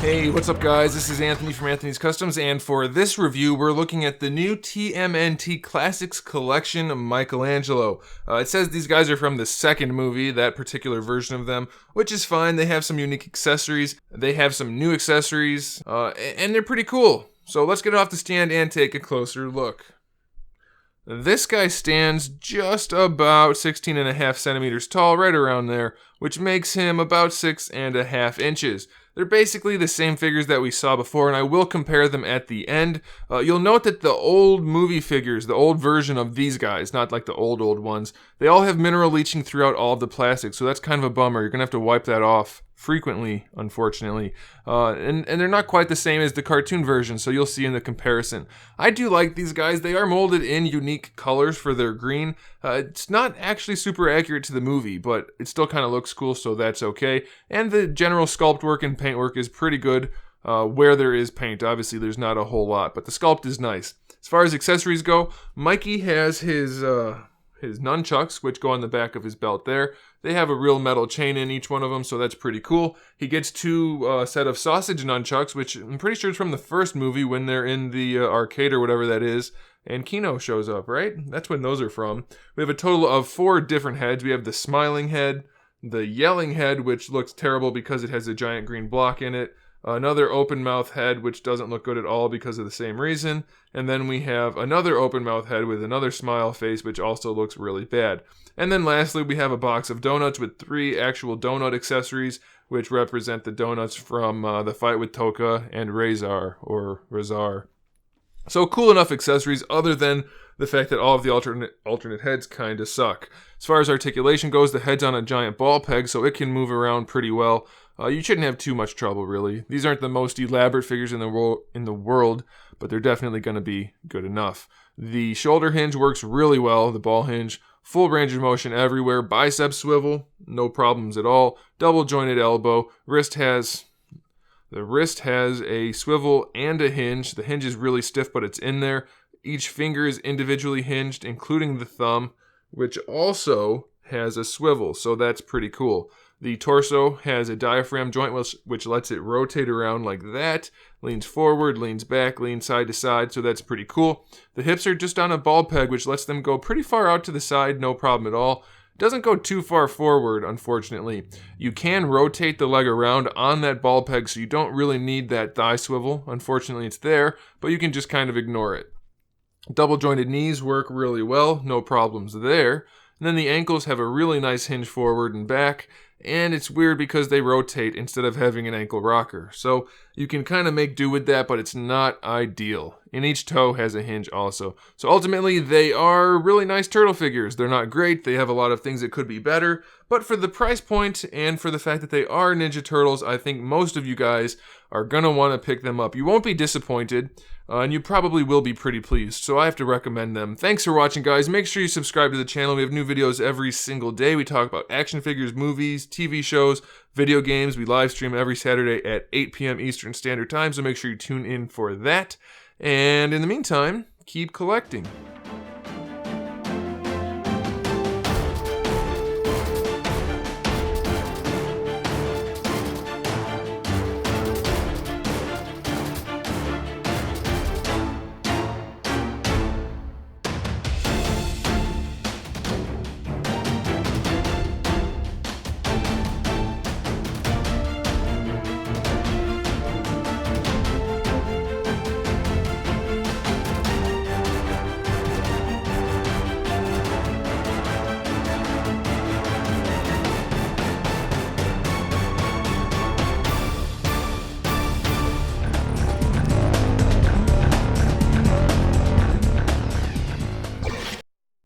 Hey, what's up guys? This is Anthony from Anthony's Customs, and for this review we're looking at the new TMNT Classics Collection of Michelangelo. It says these guys are from the second movie, that particular version of them, which is fine. They have some unique accessories, they have some new accessories, and they're pretty cool. So let's get off the stand and take a closer look. This guy stands just about 16.5 centimeters tall, right around there, which makes him about 6.5 inches. They're basically the same figures that we saw before, and I will compare them at the end. You'll note that the old movie figures, the old version of these guys, not like the old ones, they all have mineral leaching throughout all of the plastic, so that's kind of a bummer. You're going to have to wipe that off frequently, unfortunately. And they're not quite the same as the cartoon version, so you'll see in the comparison. I do like these guys. They are molded in unique colors for their green. It's not actually super accurate to the movie, but it still kind of looks cool, so that's okay. And the general sculpt work and paint work is pretty good where there is paint. Obviously, there's not a whole lot, but the sculpt is nice. As far as accessories go, Mikey has his nunchucks, which go on the back of his belt there. They have a real metal chain in each one of them, so that's pretty cool. He gets two set of sausage nunchucks, which I'm pretty sure is from the first movie when they're in the arcade or whatever that is, and Kino shows up, right? That's when those are from. We have a total of 4 different heads. We have the smiling head, the yelling head, which looks terrible because it has a giant green block in it, another open mouth head, which doesn't look good at all because of the same reason, and then we have another open mouth head with another smile face, which also looks really bad. And then lastly, we have a box of donuts with 3 actual donut accessories, which represent the donuts from the fight with Toka and Razar. So cool enough accessories, other than the fact that all of the alternate heads kind of suck. As far as articulation goes, the head's on a giant ball peg, so it can move around pretty well. You shouldn't have too much trouble, really. These aren't the most elaborate figures in the world, but they're definitely going to be good enough. The shoulder hinge works really well, the ball hinge. Full range of motion everywhere. Bicep swivel, no problems at all. Double jointed elbow. The wrist has a swivel and a hinge. The hinge is really stiff, but it's in there. Each finger is individually hinged, including the thumb, which also has a swivel, so that's pretty cool. The torso has a diaphragm joint which lets it rotate around like that. Leans forward, leans back, leans side to side, so that's pretty cool. The hips are just on a ball peg, which lets them go pretty far out to the side, no problem at all. It doesn't go too far forward, unfortunately. You can rotate the leg around on that ball peg, so you don't really need that thigh swivel. Unfortunately, it's there, but you can just kind of ignore it. Double jointed knees work really well, no problems there. And then the ankles have a really nice hinge forward and back, and it's weird because they rotate instead of having an ankle rocker. So you can kind of make do with that, but it's not ideal. And each toe has a hinge also. So ultimately, they are really nice turtle figures. They're not great. They have a lot of things that could be better. But for the price point and for the fact that they are Ninja Turtles, I think most of you guys are going to want to pick them up. You won't be disappointed, and you probably will be pretty pleased. So I have to recommend them. Thanks for watching, guys. Make sure you subscribe to the channel. We have new videos every single day. We talk about action figures, movies, TV shows, video games. We live stream every Saturday at 8 p.m. Eastern Standard Time, so make sure you tune in for that. And in the meantime, keep collecting.